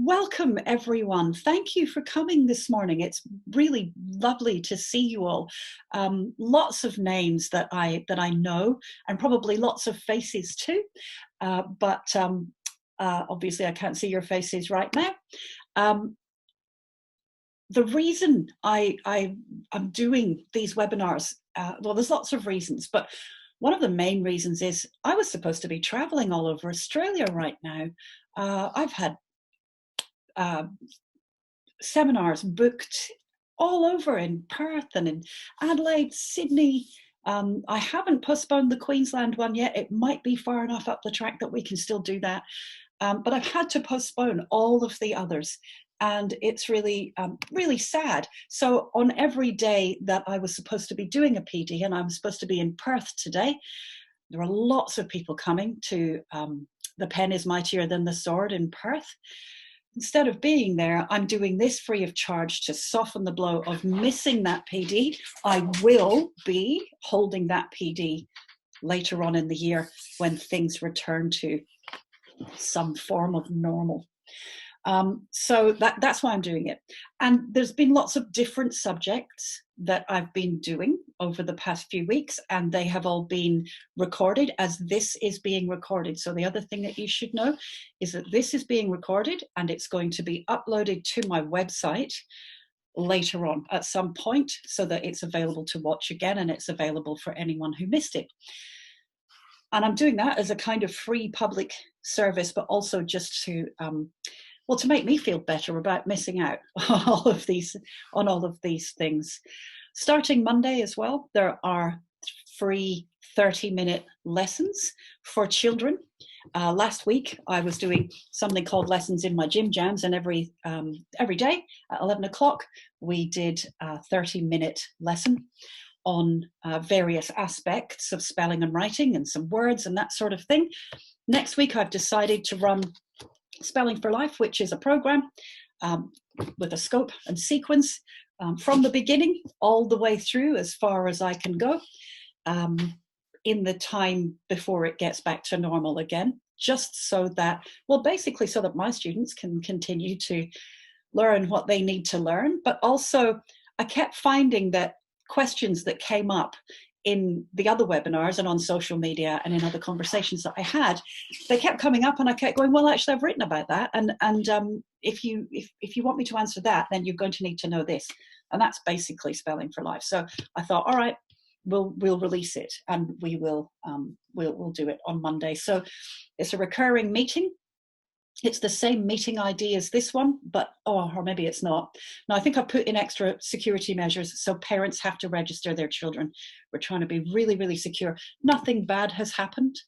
Welcome everyone. Thank you for coming this morning. It's really lovely to see you all. Lots of names that I know, and probably lots of faces too. But obviously I can't see your faces right now. The reason I'm doing these webinars, well, there's lots of reasons, but one of the main reasons is I was supposed to be traveling all over Australia right now. I've had seminars booked all over in Perth and in Adelaide, Sydney. I haven't postponed the Queensland one yet. It might be far enough up the track that we can still do that. But I've had to postpone all of the others. And it's really, really sad. So on every day that I was supposed to be doing a PD, and I'm supposed to be in Perth today, there are lots of people coming to The Pen is Mightier Than the Sword in Perth. Instead of being there, I'm doing this free of charge to soften the blow of missing that PD. I will be holding that PD later on in the year when things return to some form of normal. So that's why I'm doing it. And there's been lots of different subjects that I've been doing over the past few weeks, and they have all been recorded as this is being recorded. So the other thing that you should know is that this is being recorded and it's going to be uploaded to my website later on at some point so that it's available to watch again and it's available for anyone who missed it. And I'm doing that as a kind of free public service, but also just to well, to make me feel better about missing out on all of these things. Starting Monday as well, there are free 30-minute lessons for children. Last week, I was doing something called Lessons in My Gym Jams, and every day at 11 o'clock, we did a 30-minute lesson on various aspects of spelling and writing and some words and that sort of thing. Next week, I've decided to run Spelling for Life, which is a program with a scope and sequence from the beginning all the way through as far as I can go in the time before it gets back to normal again, just so that, well, basically so that my students can continue to learn what they need to learn. But also I kept finding that questions that came up in the other webinars and on social media and in other conversations that I had, they kept coming up and I kept going, well, actually I've written about that. And if you want me to answer that, then you're going to need to know this. And that's basically Spelling for Life. So I thought, all right, we'll release it and we'll do it on Monday. So it's a recurring meeting. It's the same meeting ID as this one, but, or maybe it's not. No, I think I've put in extra security measures so parents have to register their children. We're trying to be really, really secure. Nothing bad has happened,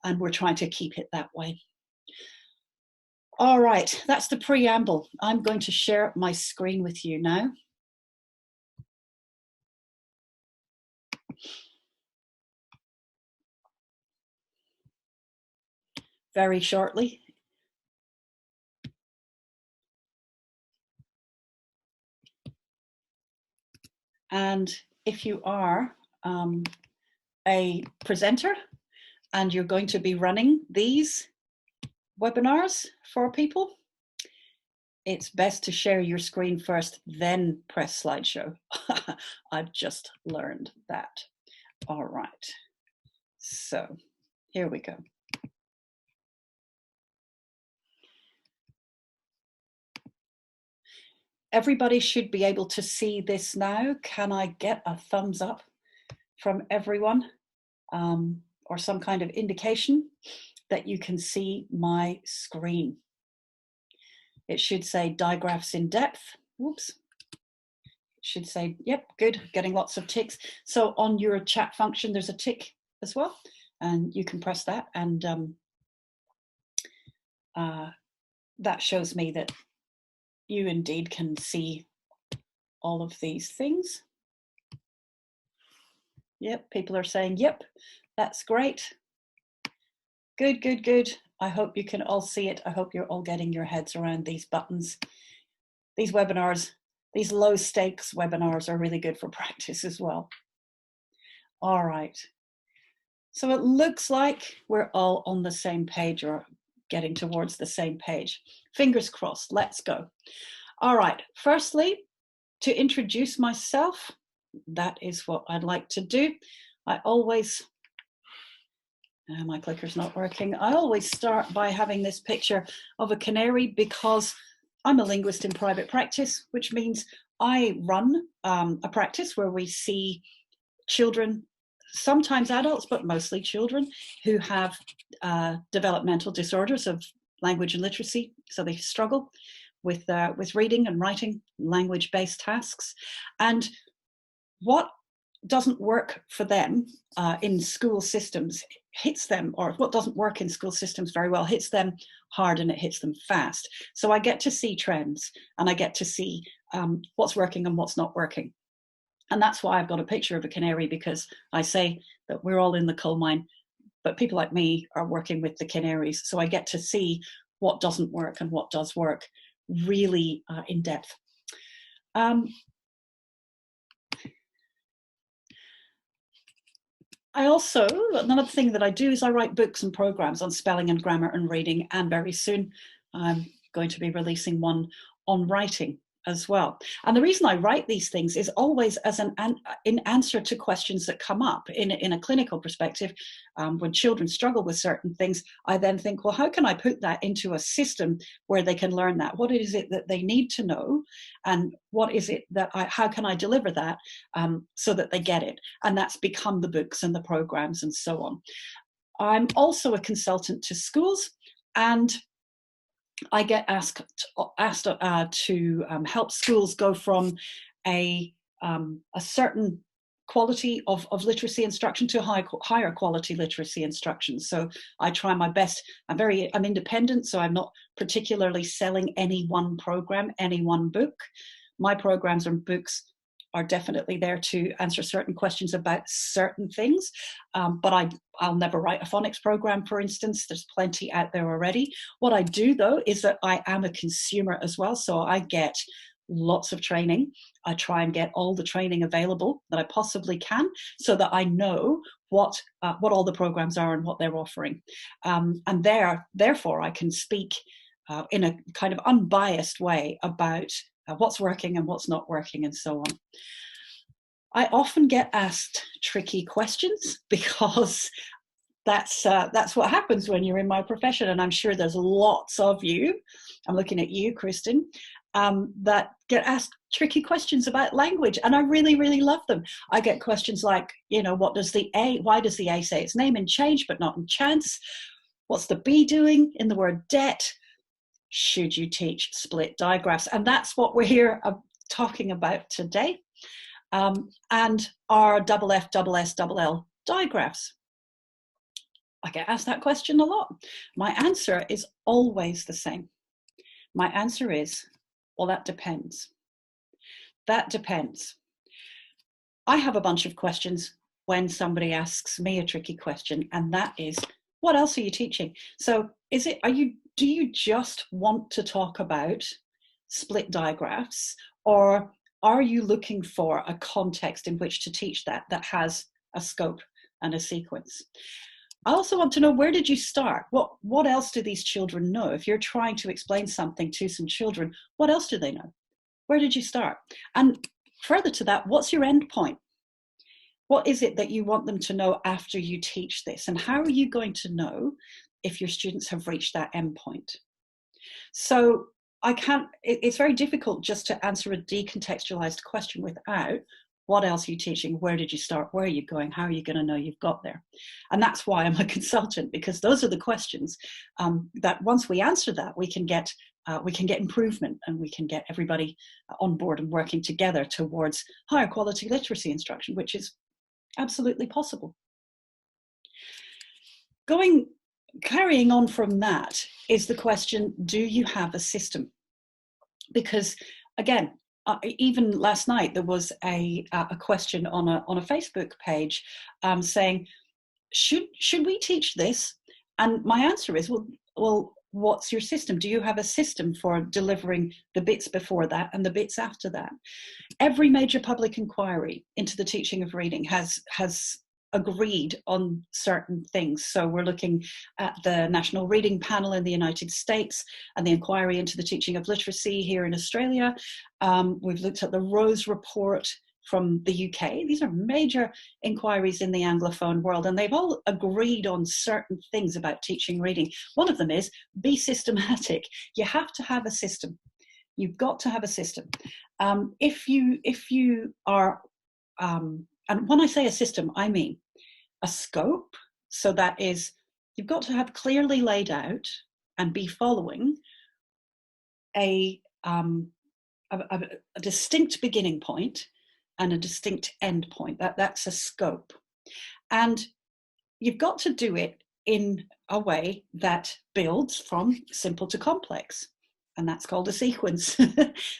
and we're trying to keep it that way. All right, that's the preamble. I'm going to share my screen with you now. Very shortly. And if you are a presenter and you're going to be running these webinars for people, it's best to share your screen first, then press slideshow. I've just learned that. All right, so here we go. Everybody should be able to see this now. Can I get a thumbs up from everyone or some kind of indication that you can see my screen? It should say Digraphs in Depth. Whoops. It should say, yep, good, getting lots of ticks. So on your chat function, there's a tick as well, and you can press that, and that shows me that you indeed can see all of these things. Yep, people are saying, yep, that's great. Good, good, good. I hope you can all see it. I hope you're all getting your heads around these buttons. These webinars, these low stakes webinars are really good for practice as well. All right. So it looks like we're all on the same page, or getting towards the same page. Fingers crossed, let's go. All right, firstly, to introduce myself, that is what I'd like to do. I always, my clicker's not working. I always start by having this picture of a canary because I'm a linguist in private practice, which means I run a practice where we see children, sometimes adults, but mostly children who have developmental disorders of language and literacy. So they struggle with reading and writing, language-based tasks. And what doesn't work for them in school systems hits them, or what doesn't work in school systems very well hits them hard, and it hits them fast. So I get to see trends, and I get to see what's working and what's not working. And that's why I've got a picture of a canary, because I say that we're all in the coal mine, but people like me are working with the canaries. So I get to see what doesn't work and what does work really in depth. I also, another thing that I do is I write books and programs on spelling and grammar and reading, and very soon I'm going to be releasing one on writing as well. And the reason I write these things is always as in answer to questions that come up in a clinical perspective. When children struggle with certain things, I then think, well, how can I put that into a system where they can learn that? What is it that they need to know? And what is it that how can I deliver that so that they get it? And that's become the books and the programs and so on. I'm also a consultant to schools, and I get asked to help schools go from a certain quality of literacy instruction to higher quality literacy instruction. So I try my best. I'm independent, so I'm not particularly selling any one program, any one book. My programs and books are definitely there to answer certain questions about certain things. But I'll never write a phonics program, for instance. There's plenty out there already. What I do, though, is that I am a consumer as well. So I get lots of training. I try and get all the training available that I possibly can, so that I know what all the programs are and what they're offering. And therefore, I can speak in a kind of unbiased way about what's working and what's not working and so on. I often get asked tricky questions because that's what happens when you're in my profession, and I'm sure there's lots of you, I'm looking at you, Kristen, that get asked tricky questions about language, and I really, really love them. I get questions like, why does the A say its name in change but not in chance? What's the B doing in the word debt? Should you teach split digraphs? And that's what we're here talking about today. And our double F, double S, double L digraphs. I get asked that question a lot. My answer is always the same. My answer is, well, that depends. That depends. I have a bunch of questions when somebody asks me a tricky question, and that is, what else are you teaching? So do you just want to talk about split digraphs, or are you looking for a context in which to teach that has a scope and a sequence? I also want to know, where did you start? What else do these children know? If you're trying to explain something to some children, what else do they know? Where did you start? And further to that, what's your end point? What is it that you want them to know after you teach this? And how are you going to know if your students have reached that end point? So it's very difficult just to answer a decontextualized question without, what else are you teaching? Where did you start? Where are you going? How are you going to know you've got there? And that's why I'm a consultant, because those are the questions that once we answer that, we can get improvement, and we can get everybody on board and working together towards higher quality literacy instruction, which is absolutely possible. Carrying on from that is the question, do you have a system? Because again, even last night there was a question on a Facebook page saying, should we teach this? And my answer is, well, what's your system? Do you have a system for delivering the bits before that and the bits after that? Every major public inquiry into the teaching of reading has agreed on certain things. So we're looking at the National Reading Panel in the United States and the inquiry into the teaching of literacy here in Australia. We've looked at the Rose Report from the UK. These are major inquiries in the Anglophone world, and they've all agreed on certain things about teaching reading. One of them is be systematic. You have to have a system. You've got to have a system. If you are, and when I say a system, I mean a scope. So that is, you've got to have clearly laid out and be following a distinct beginning point and a distinct end point. That's a scope. And you've got to do it in a way that builds from simple to complex. And that's called a sequence.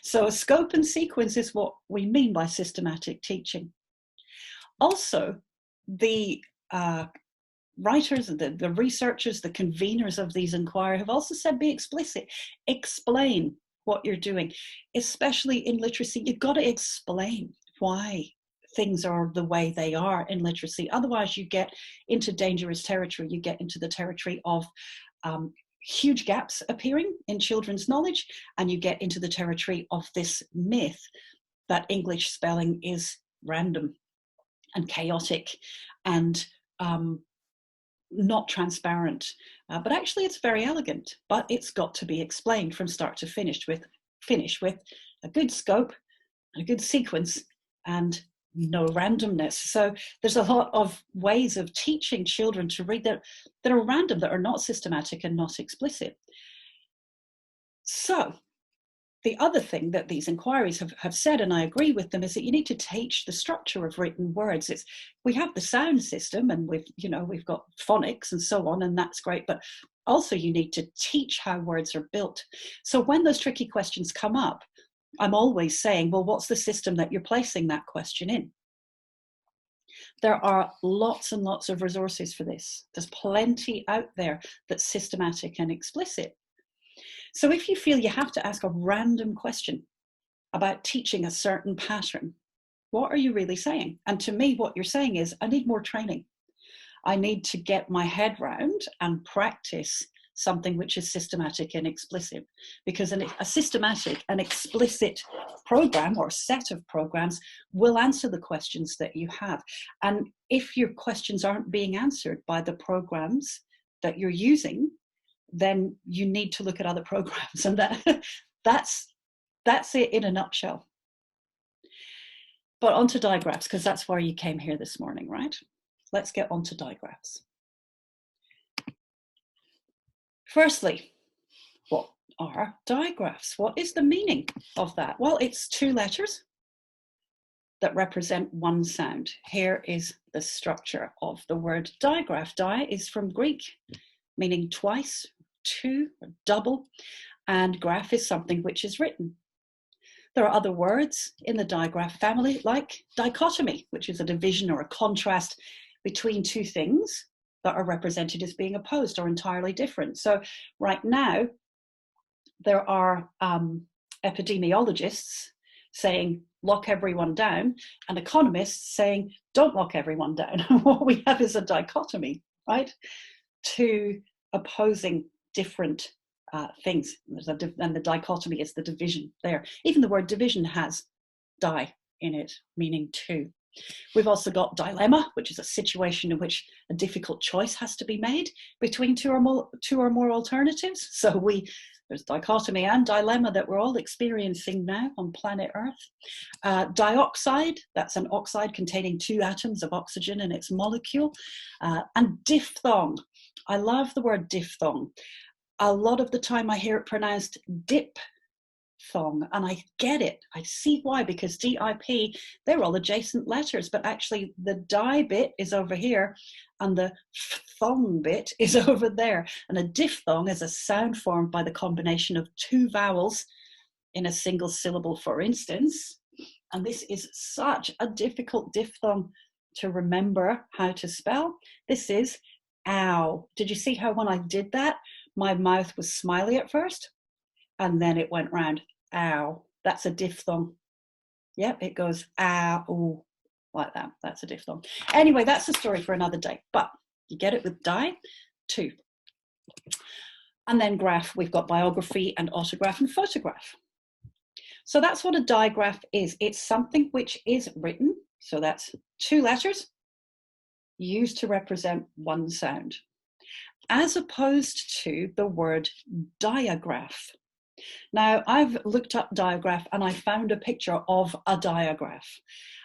So a scope and sequence is what we mean by systematic teaching. Also, the writers, the researchers, the conveners of these inquiries have also said be explicit. Explain what you're doing. Especially in literacy, you've got to explain why things are the way they are in literacy. Otherwise, you get into dangerous territory. You get into the territory of huge gaps appearing in children's knowledge, and you get into the territory of this myth that English spelling is random and chaotic and not transparent. But actually, it's very elegant, but it's got to be explained from start to finish with a good scope and a good sequence and no randomness. So there's a lot of ways of teaching children to read that are random, that are not systematic and not explicit. So the other thing that these inquiries have said, and I agree with them, is that you need to teach the structure of written words. We have the sound system, and we've got phonics and so on, and that's great, but also you need to teach how words are built. So when those tricky questions come up, I'm always saying, well, what's the system that you're placing that question in? There are lots and lots of resources for this. There's plenty out there that's systematic and explicit. So if you feel you have to ask a random question about teaching a certain pattern, what are you really saying? And to me, what you're saying is, I need more training. I need to get my head round and practice something which is systematic and explicit, because a systematic and explicit program or set of programs will answer the questions that you have. And if your questions aren't being answered by the programs that you're using, then you need to look at other programs. And that's it in a nutshell. But onto digraphs, because that's why you came here this morning, right? Let's get onto digraphs. Firstly, what are digraphs? What is the meaning of that? Well, it's two letters that represent one sound. Here is the structure of the word digraph. Di is from Greek, meaning twice, two, or double, and graph is something which is written. There are other words in the digraph family, like dichotomy, which is a division or a contrast between two things that are represented as being opposed or entirely different. So right now, there are epidemiologists saying, lock everyone down, and economists saying, don't lock everyone down. What we have is a dichotomy, right? Two opposing different things. And the dichotomy is the division there. Even the word division has di in it, meaning two. We've also got dilemma, which is a situation in which a difficult choice has to be made between two or more alternatives. So there's dichotomy and dilemma that we're all experiencing now on planet Earth. Dioxide, that's an oxide containing two atoms of oxygen in its molecule. And diphthong, I love the word diphthong. A lot of the time I hear it pronounced diphthong, and I get it. I see why, because DIP, they're all adjacent letters, but actually the di bit is over here and the thong bit is over there. And a diphthong is a sound formed by the combination of two vowels in a single syllable, for instance. And this is such a difficult diphthong to remember how to spell. This is ow. Did you see how when I did that, my mouth was smiley at first and then it went round? Ow. That's a diphthong. Yep, it goes ow. like that. That's a diphthong. Anyway, that's a story for another day, but you get it with two. And then graph, we've got biography and autograph and photograph. So that's what a digraph is. It's something which is written, so that's two letters used to represent one sound, as opposed to the word diagraph. Now, I've looked up diagraph and I found a picture of a diagraph.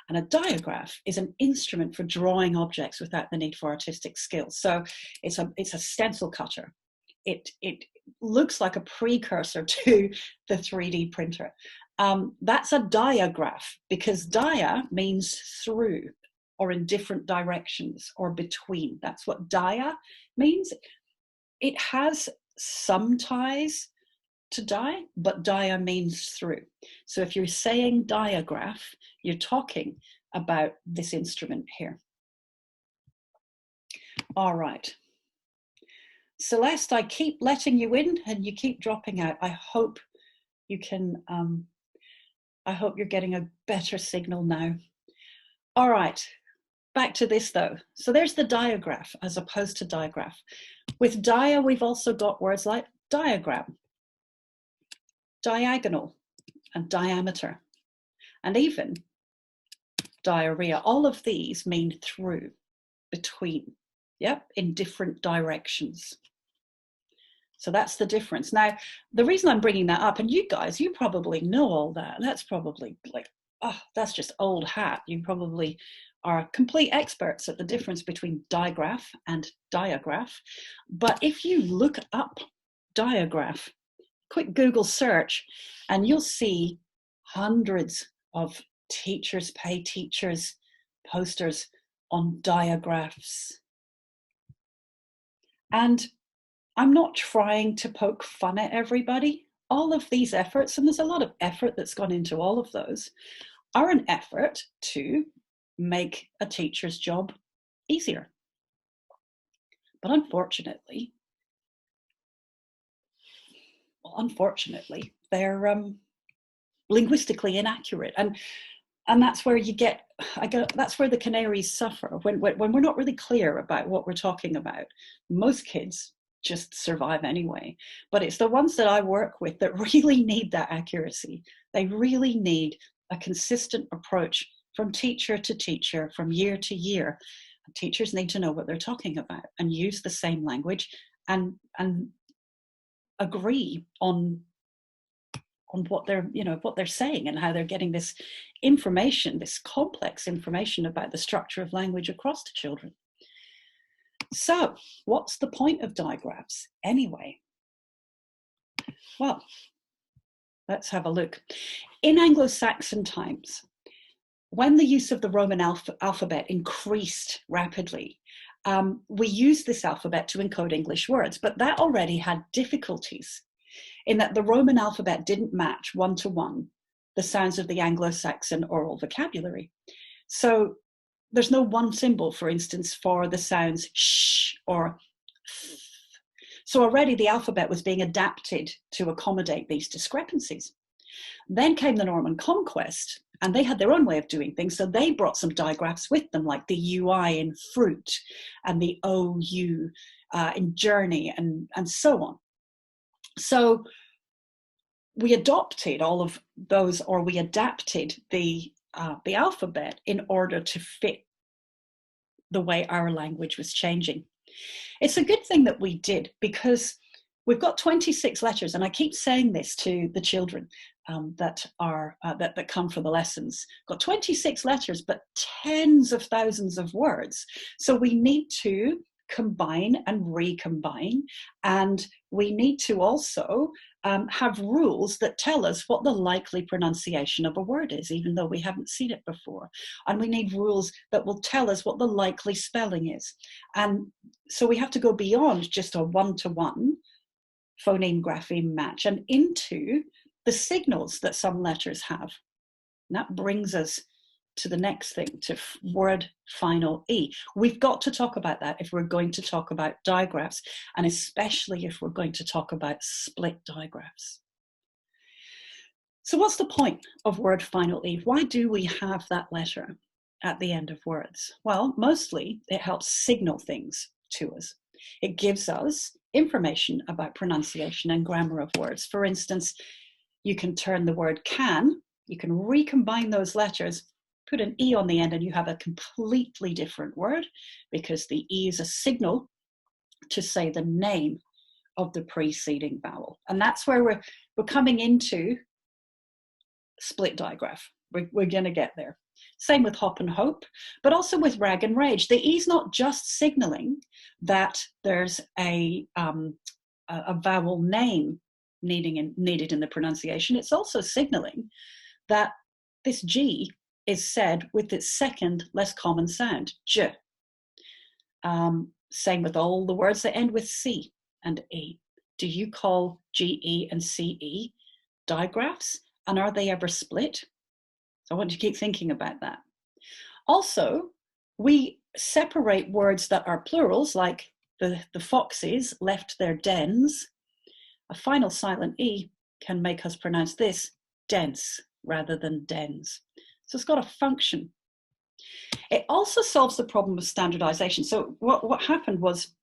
And a diagraph is an instrument for drawing objects without the need for artistic skills. So it's a stencil cutter. It looks like a precursor to the 3D printer. That's a diagraph, because dia means through or in different directions or between. That's what dia means. It has some ties to die, but dia means through. So if you're saying diagraph, you're talking about this instrument here. All right. Celeste, I keep letting you in and you keep dropping out. I hope you can, I hope you're getting a better signal now. All right, back to this though. So there's the diagraph as opposed to digraph. With dia, we've also got words like diagram, diagonal, and diameter, and even diarrhea. All of these mean through, between, yep, in different directions. So that's the difference. Now, the reason I'm bringing that up, and you guys, you probably know all that. That's probably like, oh, that's just old hat. You probably are complete experts at the difference between digraph and diagraph. But if you look up diagraph, quick Google search, and you'll see hundreds of teachers pay teachers posters on digraphs. And I'm not trying to poke fun at everybody. All of these efforts, and there's a lot of effort that's gone into all of those, are an effort to make a teacher's job easier. But unfortunately, they're linguistically inaccurate. And that's where you get, that's where the canaries suffer. When we're not really clear about what we're talking about, most kids just survive anyway. But it's the ones that I work with that really need that accuracy. They really need a consistent approach from teacher to teacher, from year to year. Teachers need to know what they're talking about and use the same language and agree on what they're saying and how they're getting this information, this complex information about the structure of language across to children. So what's the point of digraphs anyway? Well, let's have a look. In Anglo-Saxon times, when the use of the Roman alphabet increased rapidly, we used this alphabet to encode English words, but that already had difficulties in that the Roman alphabet didn't match one-to-one the sounds of the Anglo-Saxon oral vocabulary. So there's no one symbol, for instance, for the sounds sh or f. So already the alphabet was being adapted to accommodate these discrepancies. Then came the Norman conquest, and they had their own way of doing things. So they brought some digraphs with them, like the UI in fruit and the OU in journey and so on. So we adopted all of those, or we adapted the alphabet in order to fit the way our language was changing. It's a good thing that we did, because we've got 26 letters, and I keep saying this to the children that come for the lessons. Got 26 letters, but tens of thousands of words. So we need to combine and recombine, and we need to also have rules that tell us what the likely pronunciation of a word is, even though we haven't seen it before. And we need rules that will tell us what the likely spelling is. And so we have to go beyond just a one-to-one phoneme grapheme match and into the signals that some letters have. And that brings us to the next thing, to word final E. We've got to talk about that if we're going to talk about digraphs, and especially if we're going to talk about split digraphs. So what's the point of word final E? Why do we have that letter? at the end of words? Well, mostly it helps signal things to us. It gives us information about pronunciation and grammar of words. For instance, you can turn the word can, you can recombine those letters, put an E on the end, and you have a completely different word, because the E is a signal to say the name of the preceding vowel. And that's where we're coming into split digraph. We're going to get there. Same with hop and hope, but also with rag and rage. The E is not just signaling that there's a vowel name needed in the pronunciation. It's also signaling that this G is said with its second less common sound, J. Same with all the words that end with C and E. Do you call GE and CE digraphs? And are they ever split? So I want you to keep thinking about that. Also, we separate words that are plurals, like the foxes left their dens. A final silent E can make us pronounce this dense rather than dens. So it's got a function. It also solves the problem of standardization. So what happened was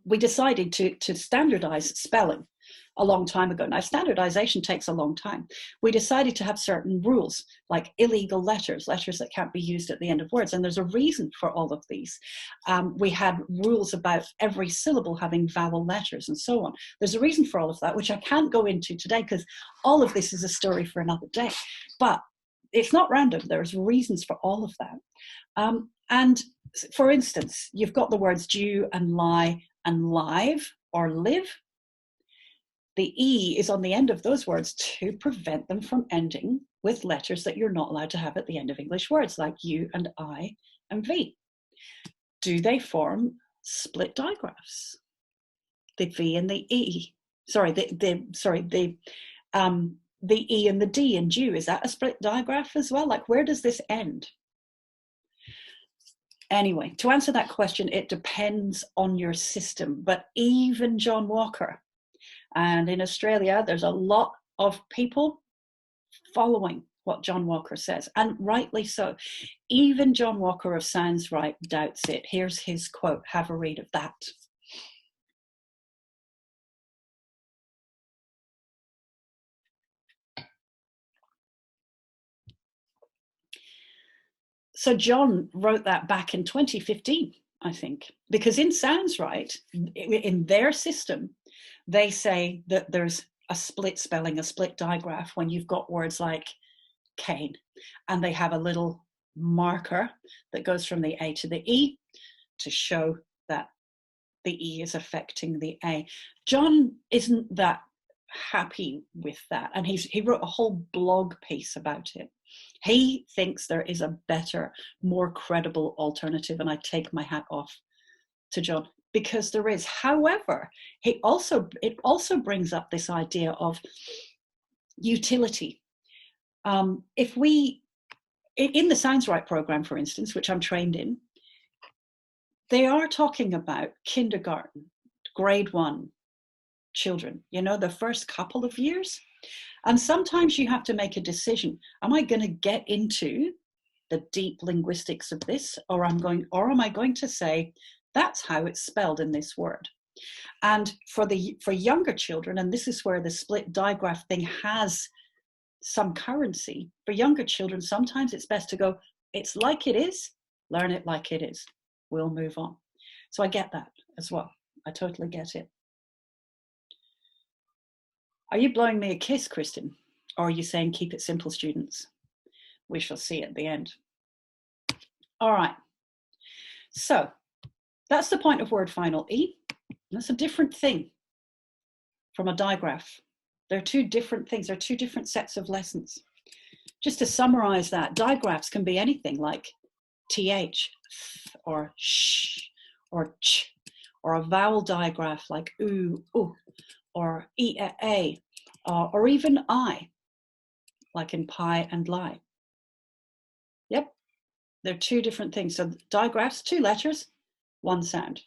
we decided to standardize spelling a long time ago. Now, standardization takes a long time. We decided to have certain rules, like illegal letters that can't be used at the end of words. And there's a reason for all of these. We had rules about every syllable having vowel letters and so on. There's a reason for all of that, which I can't go into today because all of this is a story for another day. But it's not random. There's reasons for all of that. And for instance, you've got the words due and lie and live or live. The E is on the end of those words to prevent them from ending with letters that you're not allowed to have at the end of English words, like U and I and V. Do they form split digraphs? The V and the E. The E and the D in due, is that a split digraph as well? Like, where does this end? Anyway, to answer that question, it depends on your system. But even John Walker, and in Australia, there's a lot of people following what John Walker says, and rightly so. Even John Walker of Sounds Right doubts it. Here's his quote. Have a read of that. So John wrote that back in 2015, I think, because in Sounds Right, in their system, they say that there's a split spelling, a split digraph when you've got words like cane, and they have a little marker that goes from the A to the E to show that the E is affecting the A. John isn't that happy with that, and he wrote a whole blog piece about it. He thinks there is a better, more credible alternative, and I take my hat off to John, because there is. However, it also brings up this idea of utility. If we, in the Sounds Right program, for instance, which I'm trained in, they are talking about kindergarten, grade 1 children, you know, the first couple of years. And sometimes you have to make a decision. Am I going to get into the deep linguistics of this, or am I going to say, that's how it's spelled in this word? And for younger children, and this is where the split digraph thing has some currency, for younger children, sometimes it's best to go, it's like it is, learn it like it is. We'll move on. So I get that as well. I totally get it. Are you blowing me a kiss, Kristen? Or are you saying keep it simple, students? We shall see at the end. All right. So that's the point of word final E. That's a different thing from a digraph. They're two different things. They're two different sets of lessons. Just to summarize that, digraphs can be anything like th, or sh, or ch, or a vowel digraph like oo, or e, or even I, like in pie and lie. Yep, they're two different things. So digraphs, 2 letters, 1 sound.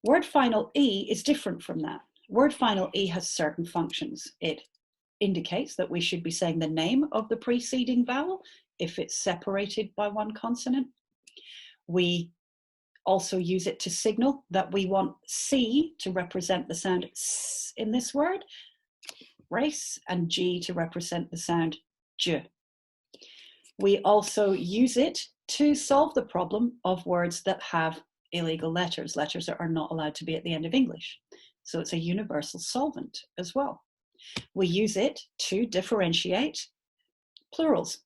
Word final E is different from that. Word final E has certain functions. It indicates that we should be saying the name of the preceding vowel. if it's separated by one consonant. We also use it to signal that we want C to represent the sound S in this word, race, and G to represent the sound J. We also use it to solve the problem of words that have illegal letters, letters that are not allowed to be at the end of English. So it's a universal solvent as well. We use it to differentiate plurals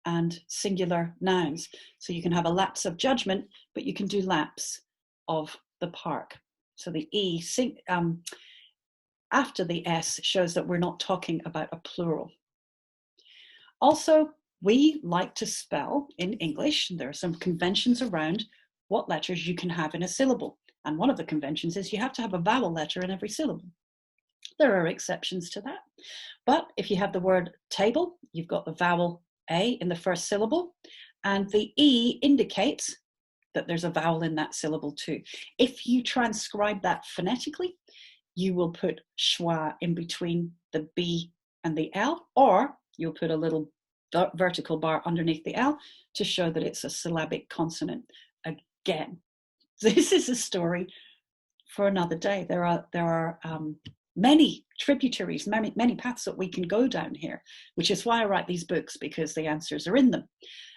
and singular nouns. So you can have a lapse of judgment, but you can do lapse of the park. So the E after the S shows that we're not talking about a plural. Also, we like to spell in English. There are some conventions around what letters you can have in a syllable. And one of the conventions is you have to have a vowel letter in every syllable. There are exceptions to that. But if you have the word table, you've got the vowel A in the first syllable, and the E indicates that there's a vowel in that syllable too. If you transcribe that phonetically, you will put schwa in between the B and the L, or you'll put a little vertical bar underneath the L to show that it's a syllabic consonant. Again, this is a story for another day. There are many tributaries, many paths that we can go down here, which is why I write these books, because the answers are in them,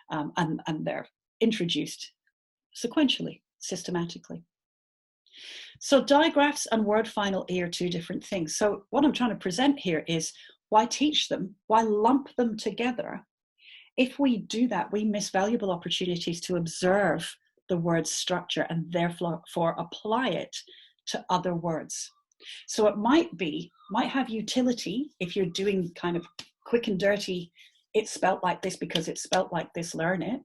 and they're introduced sequentially, systematically. So digraphs and word final E are two different things. So what I'm trying to present here is why teach them, why lump them together? If we do that, we miss valuable opportunities to observe the word's structure and therefore apply it to other words. So it might have utility if you're doing kind of quick and dirty, it's spelt like this because it's spelt like this, learn it.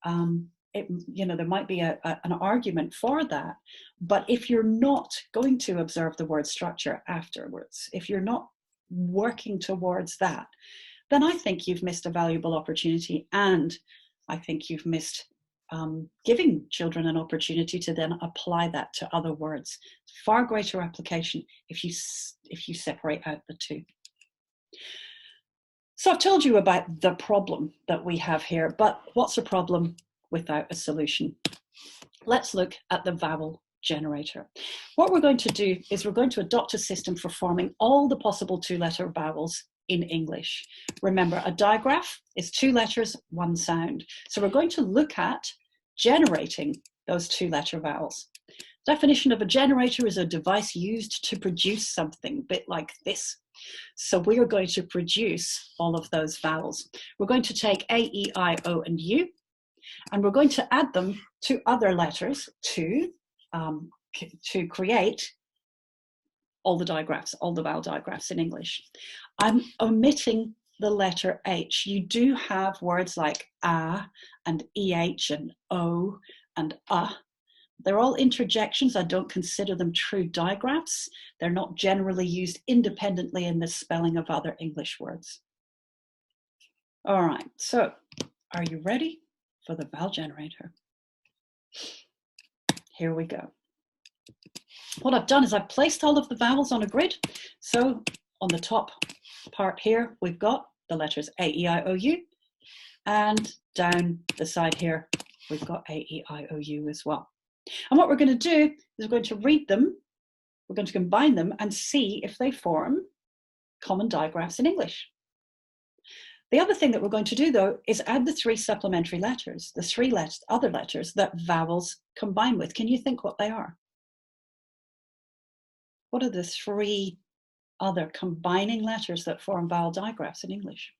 There might be an argument for that. But if you're not going to observe the word structure afterwards, if you're not working towards that, then I think you've missed a valuable opportunity, and I think you've missed giving children an opportunity to then apply that to other words. Far greater application if you separate out the two. So I've told you about the problem that we have here, but what's a problem without a solution? Let's look at the vowel generator. What we're going to do is we're going to adopt a system for forming all the possible two-letter vowels in English. Remember, a digraph is two letters, one sound. So we're going to look at generating those two-letter vowels. Definition of a generator is a device used to produce something, a bit like this. So we are going to produce all of those vowels. We're going to take A, E, I, O, and U, and we're going to add them to other letters to create all the digraphs, all the vowel digraphs in English. I'm omitting the letter H. You do have words like A and EH and O and They're all interjections. I don't consider them true digraphs. They're not generally used independently in the spelling of other English words. All right, so are you ready for the vowel generator? Here we go. What I've done is I've placed all of the vowels on a grid. So on the top part here, we've got the letters A, E, I, O, U. And down the side here, we've got A, E, I, O, U as well. And what we're going to do is we're going to read them, we're going to combine them and see if they form common digraphs in English. The other thing that we're going to do, though, is add the three supplementary letters, the three other letters that vowels combine with. Can you think what they are? What are the three other combining letters that form vowel digraphs in English?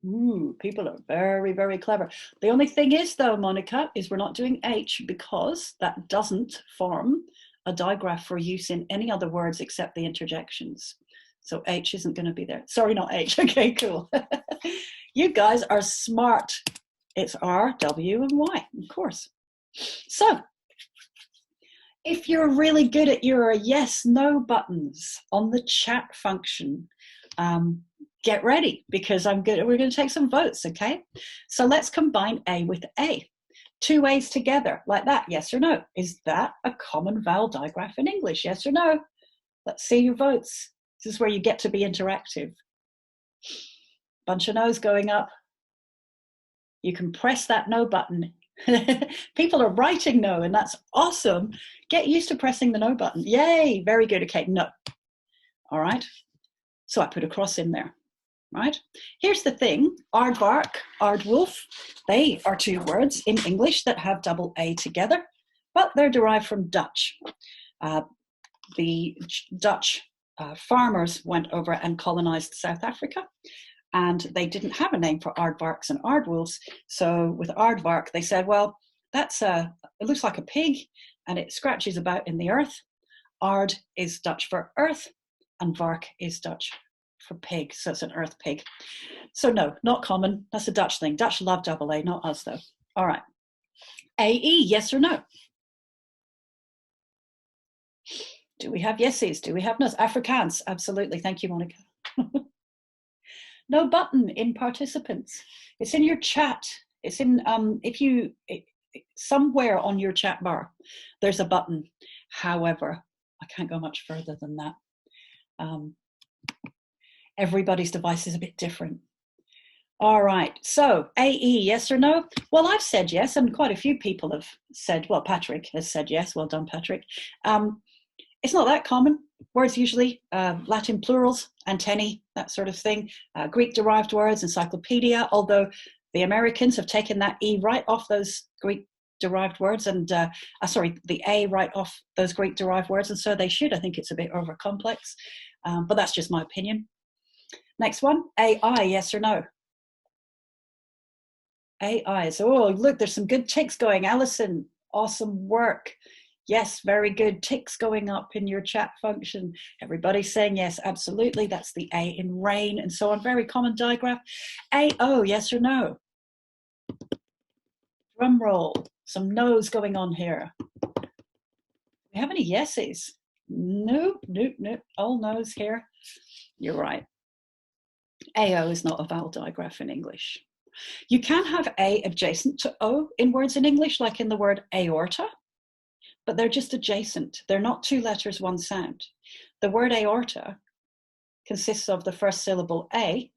Ooh, people are very, very clever. The only thing is, though, Monica, is we're not doing H because that doesn't form a digraph for use in any other words except the interjections. So H isn't going to be there. Sorry, not H. Okay, cool. You guys are smart. It's R, W, and Y, of course. So if you're really good at your yes, no buttons on the chat function, get ready because we're going to take some votes, okay? So let's combine A with A. Two A's together, like that, yes or no? Is that a common vowel digraph in English, yes or no? Let's see your votes. This is where you get to be interactive. Bunch of no's going up. You can press that no button. People are writing no, and that's awesome. Get used to pressing the no button. Yay, very good. Okay, no. All right. So I put a cross in there, right? Here's the thing, aardvark, aardwolf, they are two words in English that have double A together, but they're derived from Dutch. The Dutch farmers went over and colonized South Africa, and they didn't have a name for aardvarks and aardwolves. So with aardvark, they said, well, that's it looks like a pig, and it scratches about in the earth. Aard is Dutch for earth, and vark is Dutch for pig, so it's an earth pig. So no, not common. That's a Dutch thing. Dutch love double A, not us though. All right. AE, yes or no? Do we have yeses? Do we have no's? Afrikaans, absolutely. Thank you, Monica. No button in participants. It's in your chat. It's in, somewhere on your chat bar, there's a button. However, I can't go much further than that. Everybody's device is a bit different. All right, so AE, yes or no? Well, I've said yes, and quite a few people have said, well, Patrick has said yes. Well done, Patrick. It's not that common. Words usually Latin plurals, antennae, that sort of thing. Greek-derived words, encyclopedia, although the Americans have taken that E right off those Greek-derived words, and the A right off those Greek-derived words, and so they should. I think it's a bit over-complex, but that's just my opinion. Next one, AI, yes or no? AI, so oh, look, there's some good ticks going. Alison, awesome work. Yes, very good. Ticks going up in your chat function. Everybody's saying yes, absolutely. That's the A in rain and so on. Very common digraph. AO, yes or no? Drum roll. Some no's going on here. Do we have any yeses? Nope, nope, nope. All no's here. You're right. AO is not a vowel digraph in English. You can have A adjacent to O in words in English, like in the word aorta, but they're just adjacent. They're not two letters, one sound. The word aorta consists of the first syllable A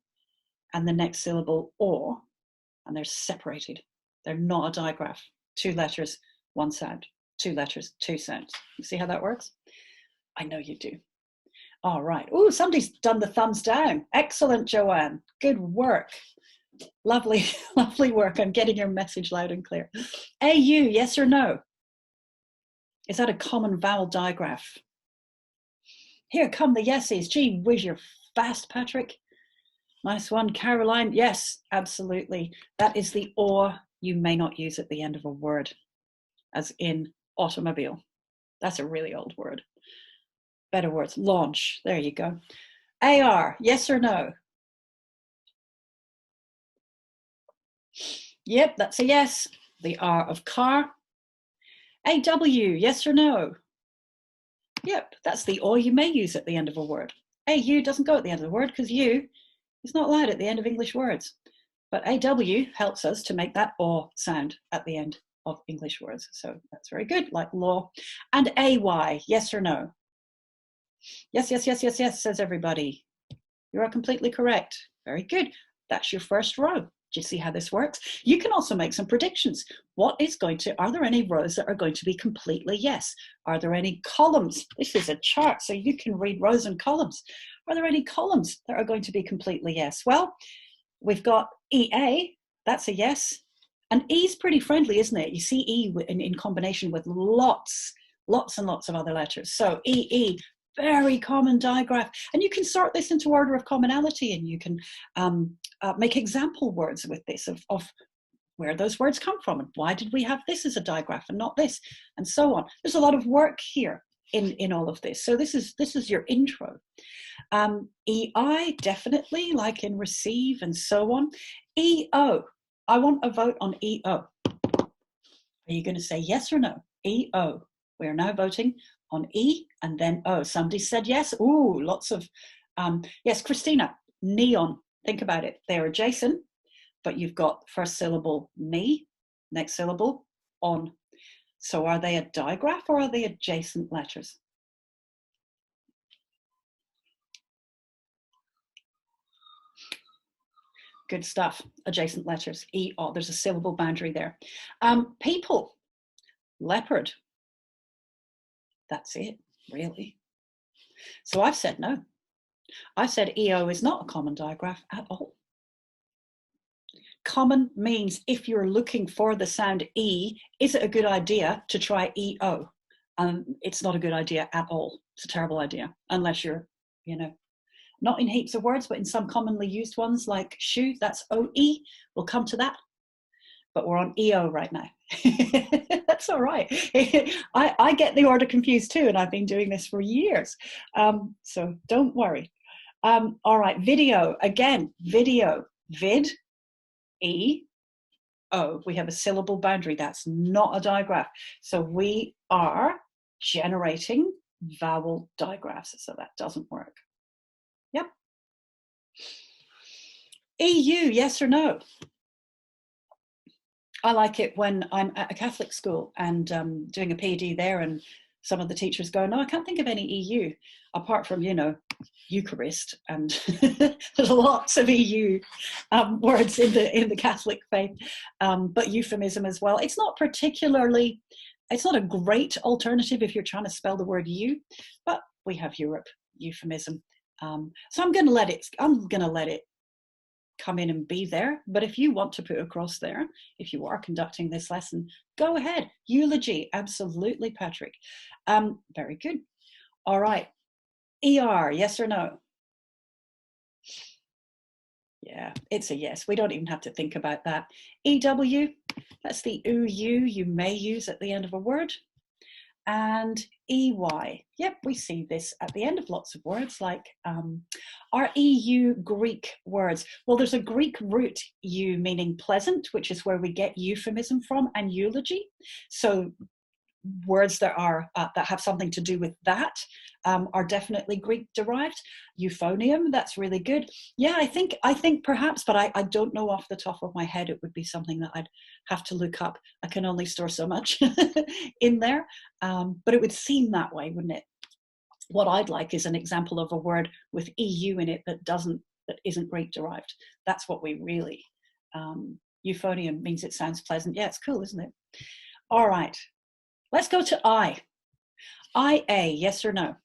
and the next syllable or, and they're separated. They're not a digraph. Two letters, one sound. Two letters, two sounds. You see how that works? I know you do. All right. Oh, somebody's done the thumbs down. Excellent, Joanne. Good work. Lovely, lovely work. I'm getting your message loud and clear. AU, yes or no? Is that a common vowel digraph? Here come the yeses. Gee whiz, you're fast, Patrick. Nice one. Caroline, yes, absolutely. That is the or you may not use at the end of a word, as in automobile. That's a really old word. Better words, launch. There you go. AR, yes or no? Yep, that's a yes. The R of car. AW, yes or no? Yep, that's the or you may use at the end of a word. AU doesn't go at the end of the word because U is not allowed at the end of English words. But AW helps us to make that or sound at the end of English words. So that's very good, like law. And AY, yes or no? Yes, yes, yes, yes, yes, says everybody. You are completely correct. Very good. That's your first row. Do you see how this works? You can also make some predictions. Are there any rows that are going to be completely yes? Are there any columns? This is a chart, so you can read rows and columns. Are there any columns that are going to be completely yes? Well, we've got EA, that's a yes. And E is pretty friendly, isn't it? You see E in combination with lots and lots of other letters. So EE, very common digraph. And you can sort this into order of commonality, and you can make example words with this of where those words come from and why did we have this as a digraph and not this, and so on. There's a lot of work here in all of this. So this is your intro. EI, definitely, like in receive and so on. EO, I want a vote on EO. Are you going to say yes or no? EO. We are now voting on E and then O. Somebody said yes. Ooh, lots of, yes, Christina, neon. Think about it. They're adjacent, but you've got first syllable me, next syllable on. So are they a digraph or are they adjacent letters? Good stuff. Adjacent letters, E, O. There's a syllable boundary there. People, leopard. That's it, really. So I've said no. I've said EO is not a common digraph at all. Common means if you're looking for the sound E, is it a good idea to try EO? It's not a good idea at all. It's a terrible idea, unless you're, you know, not in heaps of words, but in some commonly used ones like shoe, that's OE. We'll come to that. But we're on EO right now. That's all right. I get the order confused too, and I've been doing this for years. So don't worry. All right, video. Again, video. Vid, E, O. We have a syllable boundary. That's not a digraph. So we are generating vowel digraphs. So that doesn't work. Yep. EU, yes or no? I like it when I'm at a Catholic school and doing a PD there, and some of the teachers go, no, I can't think of any EU, apart from, you know, Eucharist, and there's lots of EU words in the Catholic faith, but euphemism as well. It's not a great alternative if you're trying to spell the word you, but we have Europe euphemism. So I'm going to let it come in and be there. But if you want to put across there, if you are conducting this lesson, go ahead. Eulogy, absolutely, Patrick. Very good. All right. ER, yes or no? Yeah, it's a yes. We don't even have to think about that. EW, that's the OU you may use at the end of a word. And EY, yep, we see this at the end of lots of words, like are EU Greek words? Well, there's a Greek root, U, meaning pleasant, which is where we get euphemism from, and eulogy. So words that are that have something to do with that are definitely Greek derived. Euphonium, that's really good. Yeah, I think perhaps, but I don't know off the top of my head. It would be something that I'd have to look up. I can only store so much in there, but it would seem that way, wouldn't it? What I'd like is an example of a word with EU in it that isn't Greek derived. That's what we really, euphonium means it sounds pleasant. Yeah, it's cool, isn't it? All right. Let's go to I. IA, yes or no?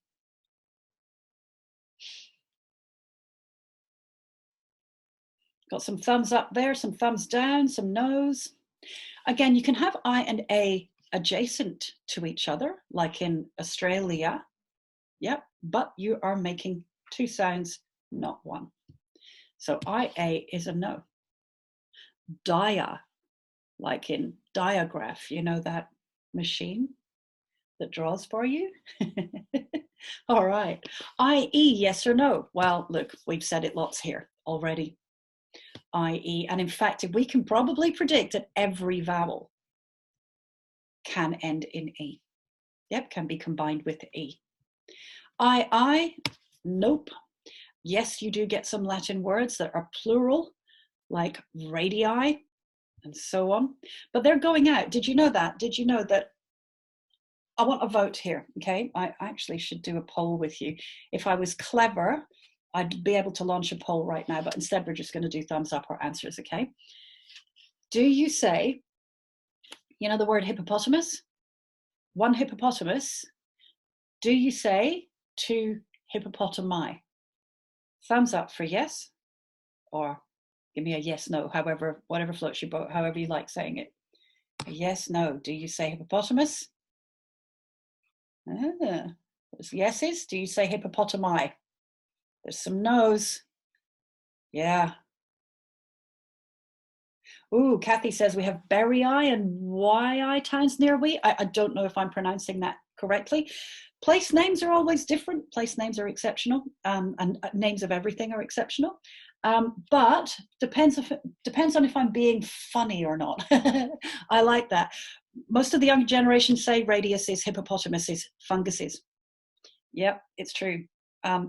Got some thumbs up there, some thumbs down, some no's. Again, you can have I and A adjacent to each other, like in Australia. Yep, but you are making two sounds, not one. So IA is a no. Dia, like in diagraph, you know that machine that draws for you? All right. IE, yes or no? Well, look, we've said it lots here already. IE, and in fact, we can probably predict that every vowel can end in E. Yep, can be combined with E. II, nope. Yes, you do get some Latin words that are plural, like radii and so on, but they're going out. Did you know that? Did you know that? I want a vote here, okay? I actually should do a poll with you. If I was clever, I'd be able to launch a poll right now, but instead we're just going to do thumbs up or answers, okay? Do you say, you know the word hippopotamus? One hippopotamus. Do you say two hippopotami? Thumbs up for yes, or give me a yes, no, however, whatever floats your boat, however you like saying it. Yes, no. Do you say hippopotamus? There's yeses. Do you say hippopotami? There's some no's. Yeah. Ooh, Kathy says we have Berrii and Yi towns near we. I don't know if I'm pronouncing that correctly. Place names are always different. Place names are exceptional, and names of everything are exceptional. But depends on if I'm being funny or not. I like that. Most of the younger generation say radiuses, hippopotamuses, funguses. Yep, it's true.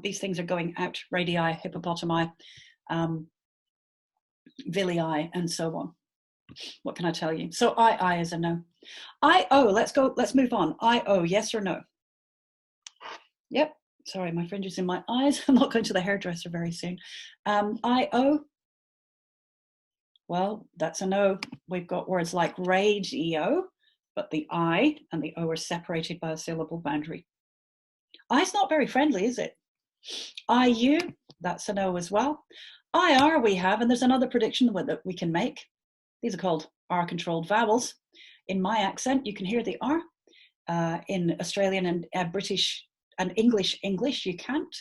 These things are going out, radii, hippopotami, villi, and so on. What can I tell you? So I is a no. IO, let's move on. IO, yes or no? Yep, sorry, my fringe is in my eyes. I'm not going to the hairdresser very soon. IO, Well, that's a no. We've got words like radio, but the I and the O are separated by a syllable boundary. I's not very friendly, is it? IU, that's a no as well. IR we have, and there's another prediction that we can make. These are called R-controlled vowels. In my accent, you can hear the R. In Australian and British and English, you can't,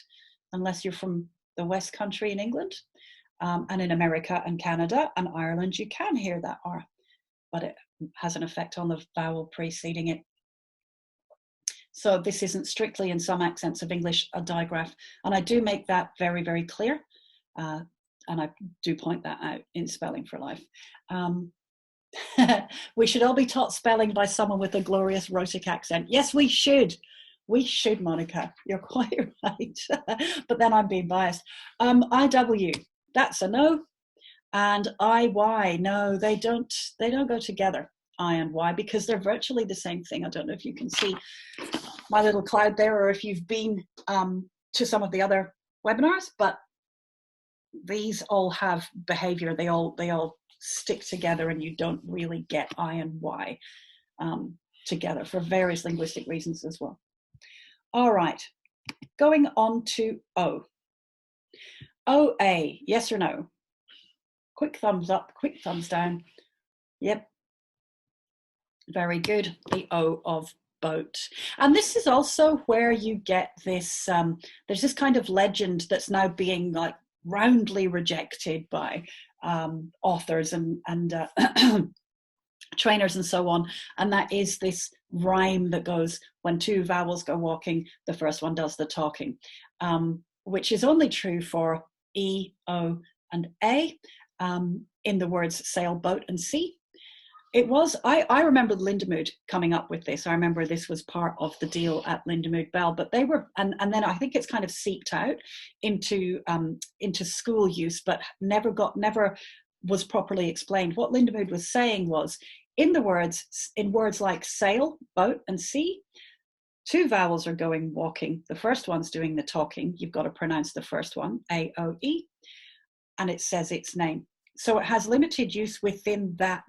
unless you're from the West Country in England. And in America and Canada and Ireland, you can hear that R, but it has an effect on the vowel preceding it. So this isn't strictly, in some accents of English, a digraph. And I do make that very, very clear. And I do point that out in Spelling for Life. We should all be taught spelling by someone with a glorious rhotic accent. Yes, we should. We should, Monica. You're quite right. But then I'm being biased. IW, that's a no. And IY, no, they don't go together, I and Y, because they're virtually the same thing. I don't know if you can see my little cloud there, or if you've been to some of the other webinars, but these all have behavior. They all stick together, and you don't really get I and Y together for various linguistic reasons as well. All right, going on to O. OA, yes or no? Quick thumbs up, quick thumbs down. Yep. Very good. The O of boat. And this is also where you get this, there's this kind of legend that's now being like roundly rejected by authors and trainers and so on. And that is this rhyme that goes, when two vowels go walking, the first one does the talking, which is only true for E, O, and A. In the words sail, boat, and sea. It was, I remember Lindemood coming up with this. I remember this was part of the deal at Lindemood Bell, but they were, and then I think it's kind of seeped out into school use, but never was properly explained. What Lindemood was saying was, in words like sail, boat, and sea, two vowels are going walking. The first one's doing the talking. You've got to pronounce the first one, A-O-E, and it says its name. So it has limited use within that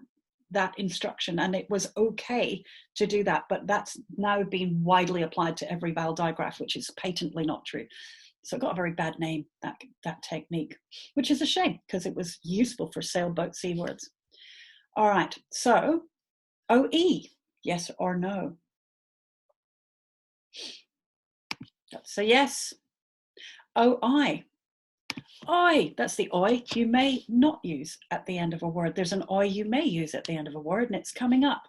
instruction, and it was okay to do that, but that's now been widely applied to every vowel digraph, which is patently not true. So it got a very bad name, that technique, which is a shame because it was useful for sailboat sea words. All right, so OE, yes or no? That's a yes. OI. Oi, that's the oi you may not use at the end of a word. There's an oi you may use at the end of a word, and it's coming up.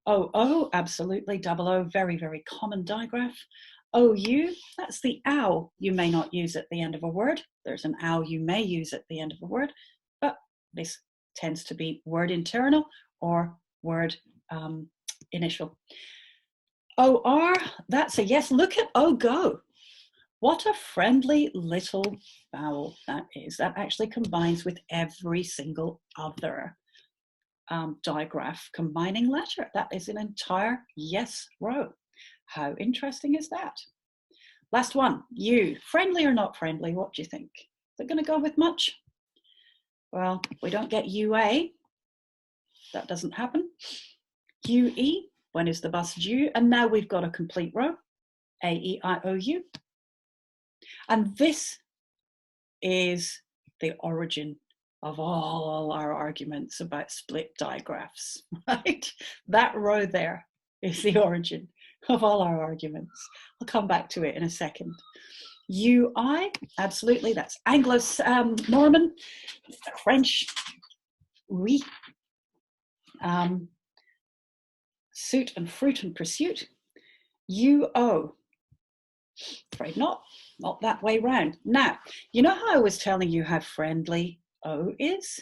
O, absolutely, double O, very, very common digraph. OU, that's the ow you may not use at the end of a word. There's an ow you may use at the end of a word, but this tends to be word internal or word initial. OR, that's a yes. Look at O go. What a friendly little vowel that is. That actually combines with every single other digraph combining letter. That is an entire yes row. How interesting is that? Last one, U. Friendly or not friendly? What do you think? Is it going to go with much? Well, we don't get UA. That doesn't happen. UE, when is the bus due? And now we've got a complete row. AEIOU. And this is the origin of all our arguments about split digraphs, right? That row there is the origin of all our arguments. I'll come back to it in a second. UI, absolutely, that's Anglo-Norman, French, oui. Suit and fruit and pursuit. UO, afraid not that way round. Now, you know how I was telling you how friendly O is?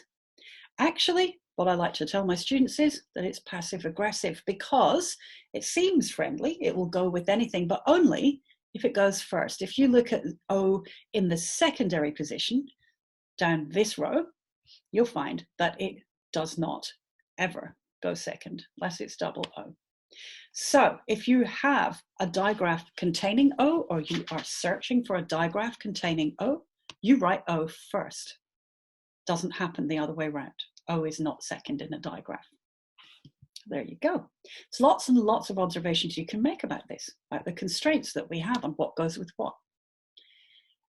Actually, what I like to tell my students is that it's passive aggressive, because it seems friendly, it will go with anything, but only if it goes first. If you look at O in the secondary position, down this row, you'll find that it does not ever go second, unless it's double O. So if you have a digraph containing O, or you are searching for a digraph containing O, you write O first. Doesn't happen the other way around. O is not second in a digraph. There you go. There's lots and lots of observations you can make about this, about the constraints that we have and what goes with what.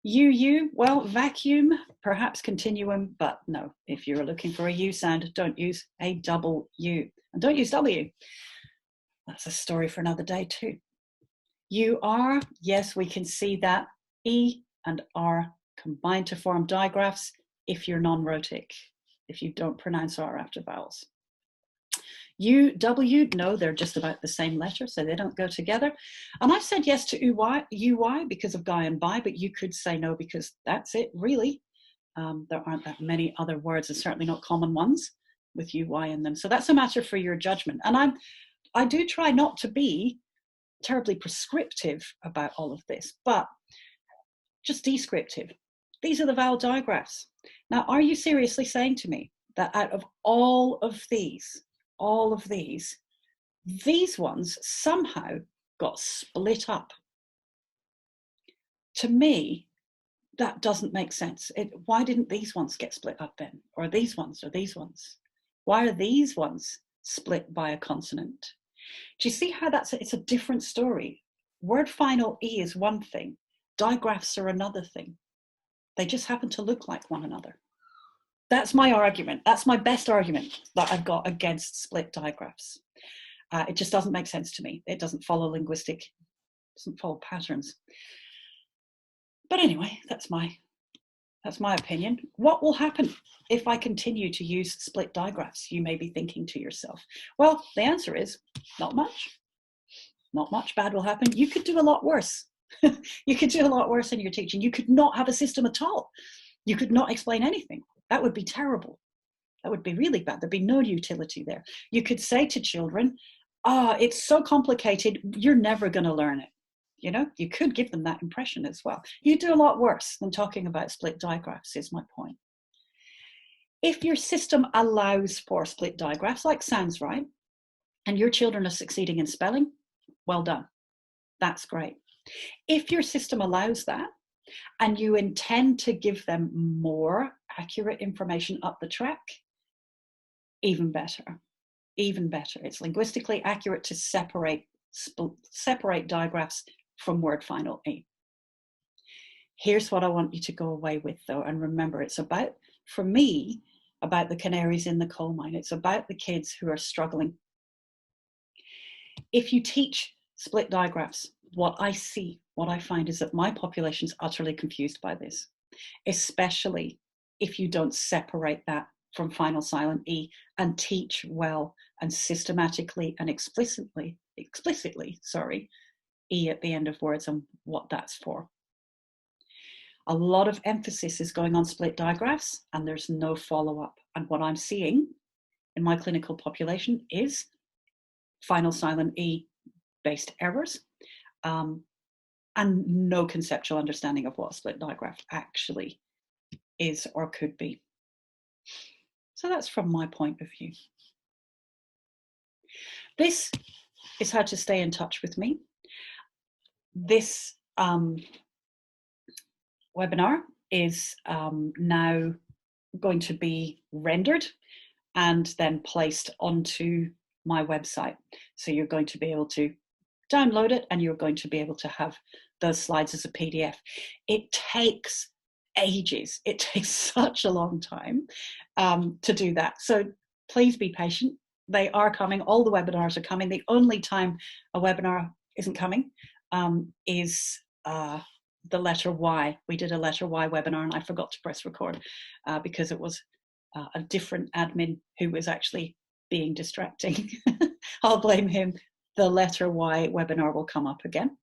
U, well, vacuum, perhaps continuum, but no. If you're looking for a U sound, don't use a double U. And don't use W. That's a story for another day too. UR, yes, we can see that E and R combine to form digraphs if you're non-rhotic, if you don't pronounce R after vowels. UW, no, they're just about the same letter, so they don't go together. And I said yes to UY because of guy and bi, but you could say no because that's it, really. There aren't that many other words, and certainly not common ones with UY in them. So that's a matter for your judgment. And I do try not to be terribly prescriptive about all of this, but just descriptive. These are the vowel digraphs. Now, are you seriously saying to me that out of all of these ones somehow got split up? To me, that doesn't make sense. Why didn't these ones get split up then? Or these ones, or these ones? Why are these ones split by a consonant? Do you see how it's a different story? Word final E is one thing. Digraphs are another thing. They just happen to look like one another. That's my argument. That's my best argument that I've got against split digraphs. It just doesn't make sense to me. It doesn't follow doesn't follow patterns. But anyway, that's my opinion. What will happen if I continue to use split digraphs? You may be thinking to yourself. Well, the answer is not much. Not much bad will happen. You could do a lot worse. You could do a lot worse in your teaching. You could not have a system at all. You could not explain anything. That would be terrible. That would be really bad. There'd be no utility there. You could say to children, it's so complicated, you're never going to learn it. You know, you could give them that impression as well. You do a lot worse than talking about split digraphs, is my point. If your system allows for split digraphs, like sounds right, and your children are succeeding in spelling, well done. That's great. If your system allows that, and you intend to give them more accurate information up the track, even better, even better. It's linguistically accurate to separate digraphs from word final E. Here's what I want you to go away with though, and remember, it's about, for me, about the canaries in the coal mine. It's about the kids who are struggling. If you teach split digraphs, what I find is that my population is utterly confused by this, especially if you don't separate that from final silent E and teach well and systematically and explicitly, E at the end of words and what that's for. A lot of emphasis is going on split digraphs and there's no follow-up. And what I'm seeing in my clinical population is final silent E based errors, and no conceptual understanding of what a split digraph actually is or could be. So that's from my point of view. This is how to stay in touch with me. This webinar is now going to be rendered and then placed onto my website. So you're going to be able to download it and you're going to be able to have those slides as a PDF. It takes ages. It takes such a long time to do that. So please be patient. They are coming. All the webinars are coming. The only time a webinar isn't coming is the letter Y. We did a letter Y webinar and I forgot to press record because it was a different admin who was actually being distracting. I'll blame him. The letter Y webinar will come up again.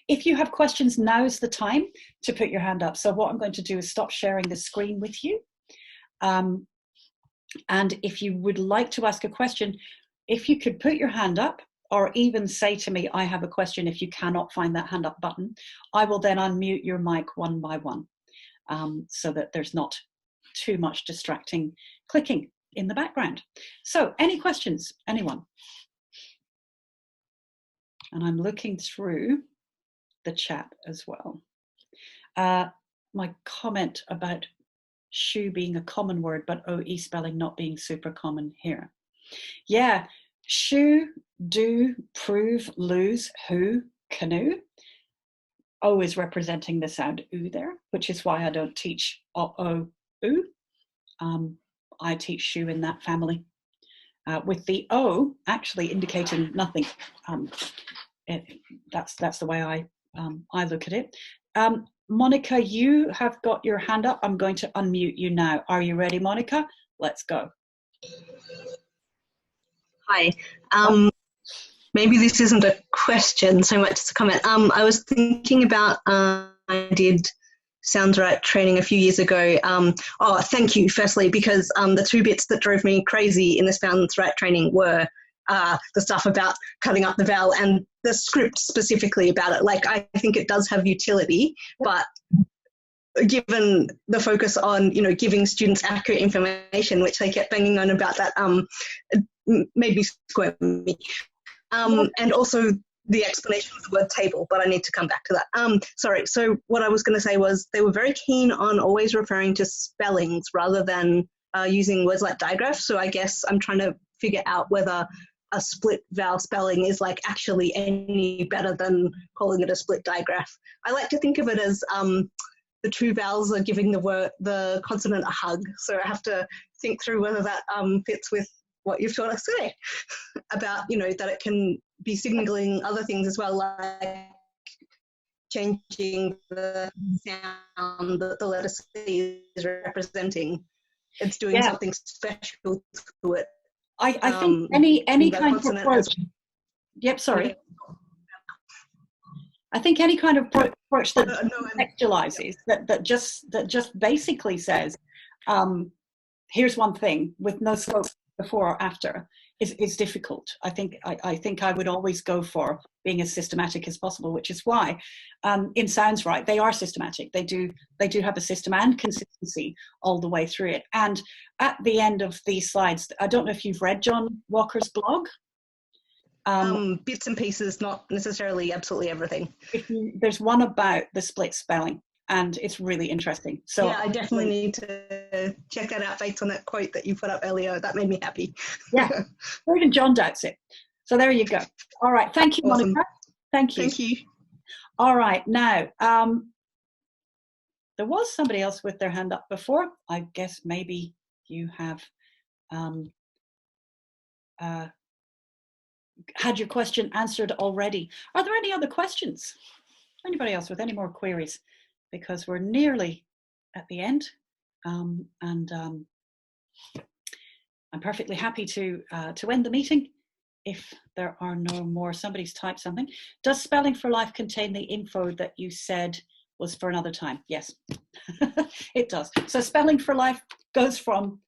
If you have questions, now's the time to put your hand up. So what I'm going to do is stop sharing the screen with you. And if you would like to ask a question, if you could put your hand up or even say to me, I have a question, if you cannot find that hand up button, I will then unmute your mic one by one so that there's not too much distracting clicking in the background. So any questions, anyone? And I'm looking through the chat as well. My comment about shoe being a common word, but OE spelling not being super common here. Yeah, shoe, do, prove, lose, who, canoe. O is representing the sound oo there, which is why I don't teach o, oo. I teach shoe in that family. With the O actually indicating nothing. That's the way I look at it. Monica, you have got your hand up. I'm going to unmute you now. Are you ready, Monica? Let's go. Hi. Maybe this isn't a question so much as a comment. I was thinking about, I did Sounds Right training a few years ago. Oh, thank you, firstly, because the two bits that drove me crazy in the Sounds Right training were the stuff about cutting up the vowel and the script specifically about it. Like, I think it does have utility, but given the focus on, you know, giving students accurate information, which they kept banging on about, that made me squirm. And also the explanation of the word table, but I need to come back to that. Sorry, so what I was going to say was they were very keen on always referring to spellings rather than using words like digraph. So I guess I'm trying to figure out whether a split vowel spelling is like actually any better than calling it a split digraph. I like to think of it as the two vowels are giving the consonant a hug. So I have to think through whether that fits with what you've taught us today about, you know, that it can be signaling other things as well, like changing the sound that the letter C is representing. It's doing something special to it. I think any kind of approach. Yep, sorry. I think any kind of approach that contextualizes, that just basically says, here's one thing with no scope before or after is difficult. I think I would always go for being as systematic as possible, which is why in Sounds Right they are systematic. They do have a system and consistency all the way through it. And at the end of these slides, I don't know if you've read John Walker's blog. Bits and pieces, not necessarily absolutely everything. There's one about the split spelling, and it's really interesting. So yeah, I definitely need to check that out based on that quote that you put up earlier. That made me happy. Yeah, even John doubts it. So there you go. All right, thank you, awesome. Monica. Thank you. Thank you. All right, now there was somebody else with their hand up before. I guess maybe you have had your question answered already. Are there any other questions? Anybody else with any more queries? Because we're nearly at the end, and I'm perfectly happy to end the meeting if there are no more. Somebody's typed something. Does Spelling for Life contain the info that you said was for another time? Yes, it does. So Spelling for Life goes from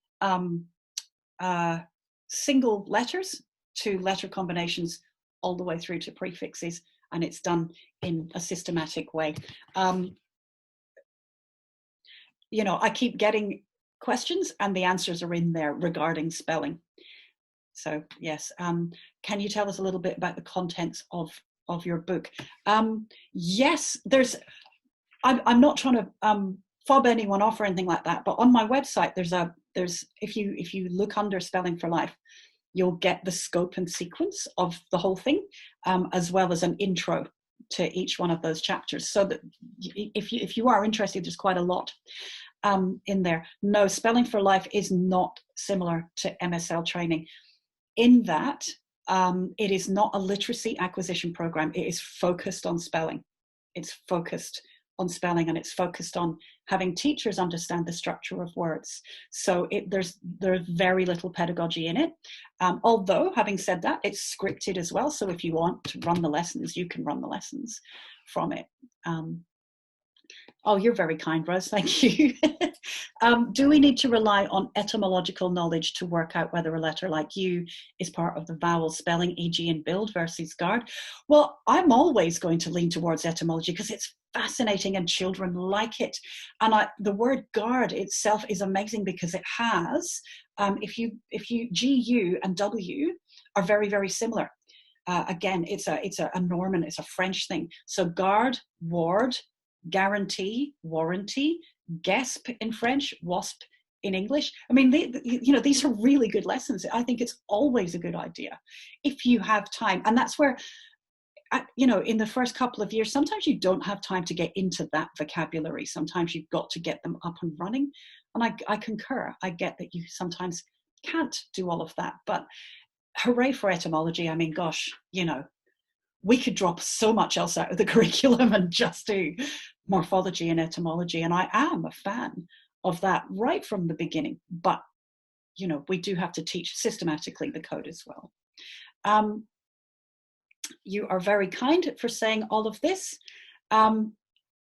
single letters to letter combinations all the way through to prefixes, and it's done in a systematic way. You know, I keep getting questions and the answers are in there regarding spelling. So yes, can you tell us a little bit about the contents of your book? Yes, I'm not trying to fob anyone off or anything like that, but on my website there's if you look under Spelling for Life, you'll get the scope and sequence of the whole thing, as well as an intro to each one of those chapters, so that if you are interested, there's quite a lot in there. No, Spelling for Life is not similar to MSL training in that it is not a literacy acquisition program. It is focused on spelling. It's focused on spelling, and it's focused on having teachers understand the structure of words. So there's very little pedagogy in it. Although, having said that, it's scripted as well. So if you want to run the lessons, you can run the lessons from it. Oh, you're very kind, Rose. Thank you. Do we need to rely on etymological knowledge to work out whether a letter like U is part of the vowel spelling, e.g. in build versus guard? Well, I'm always going to lean towards etymology because it's fascinating and children like it. And the word guard itself is amazing because it has, if you G-U and W are very, very similar. Again, it's a Norman, it's a French thing. So guard, ward, guarantee, warranty, GESP in French, WASP in English. I mean, these are really good lessons. I think it's always a good idea if you have time. And that's where, in the first couple of years, sometimes you don't have time to get into that vocabulary. Sometimes you've got to get them up and running. And I concur. I get that you sometimes can't do all of that, but hooray for etymology. I mean, gosh, we could drop so much else out of the curriculum and just do morphology and etymology. And I am a fan of that right from the beginning. But, we do have to teach systematically the code as well. You are very kind for saying all of this.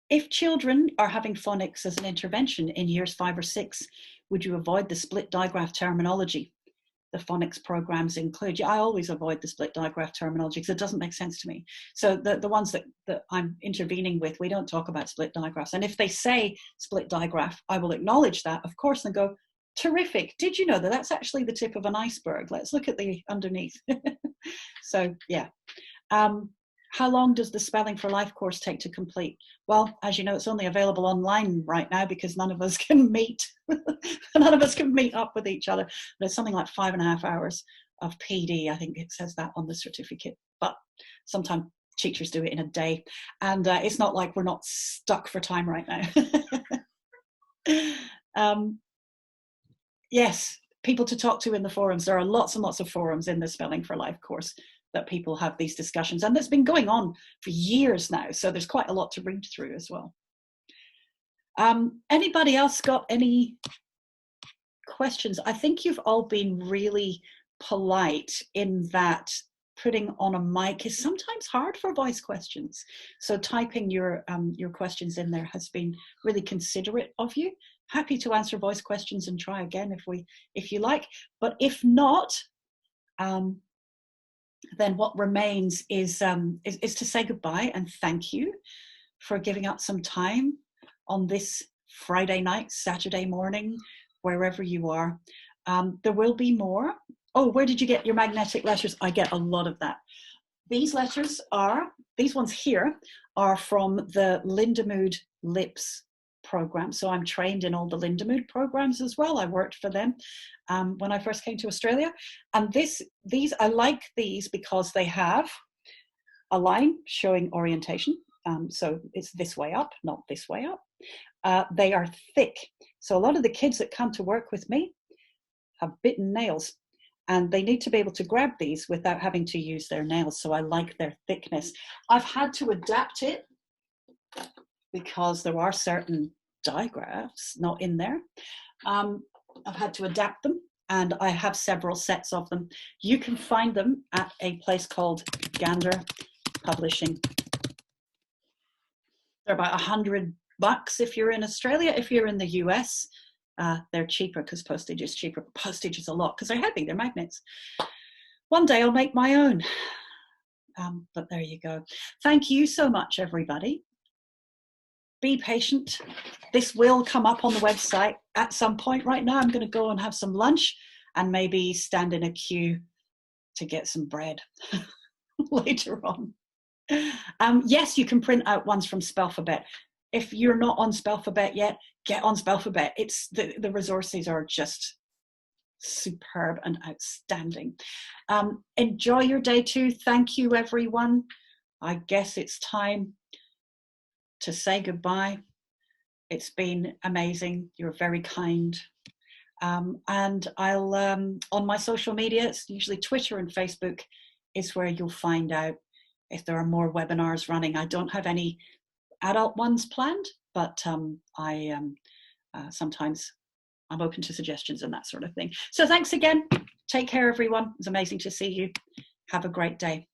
If children are having phonics as an intervention in years 5 or 6, would you avoid the split digraph terminology the phonics programs include? Yeah, I always avoid the split digraph terminology because it doesn't make sense to me. So the ones that I'm intervening with, we don't talk about split digraphs. And if they say split digraph, I will acknowledge that, of course, and go, terrific. Did you know that that's actually the tip of an iceberg? Let's look at the underneath. So, yeah. How long does the Spelling for Life course take to complete? Well, as you know, it's only available online right now because none of us can meet. None of us can meet up with each other. There's something like 5.5 hours of PD. I think it says that on the certificate. But sometimes teachers do it in a day. And it's not like we're not stuck for time right now. Yes, people to talk to in the forums. There are lots and lots of forums in the Spelling for Life course that people have these discussions, and that's been going on for years now, so there's quite a lot to read through as well. Anybody else got any questions? I think you've all been really polite in that putting on a mic is sometimes hard for voice questions, so typing your questions in there has been really considerate of you. Happy to answer voice questions and try again if you like, but if not, then what remains is to say goodbye and thank you for giving up some time on this Friday night, Saturday morning, wherever you are. There will be more. Oh, where did you get your magnetic letters? I get a lot of that. These ones here are from the Lindemood Lips program. So I'm trained in all the Lindemood programs as well. I worked for them when I first came to Australia. And these I like these because they have a line showing orientation. So it's this way up, not this way up. They are thick. So a lot of the kids that come to work with me have bitten nails, and they need to be able to grab these without having to use their nails. So I like their thickness. I've had to adapt it because there are certain digraphs not in there. I've had to adapt them, and I have several sets of them. You can find them at a place called Gander Publishing. They're about $100 if you're in Australia. If you're in the US, they're cheaper because postage is cheaper. Postage is a lot because they're heavy, they're magnets. One day I'll make my own. But there you go. Thank you so much, everybody. Be patient. This will come up on the website at some point. Right now, I'm going to go and have some lunch and maybe stand in a queue to get some bread later on. Yes, you can print out ones from Spelfabet. If you're not on Spelfabet yet, get on Spelfabet. It's the resources are just superb and outstanding. Enjoy your day too. Thank you, everyone. I guess it's time to say goodbye. It's been amazing. You're very kind. And I'll, on my social media, it's usually Twitter and Facebook is where you'll find out if there are more webinars running. I don't have any adult ones planned, but sometimes I'm open to suggestions and that sort of thing. So thanks again. Take care, everyone. It's amazing to see you. Have a great day.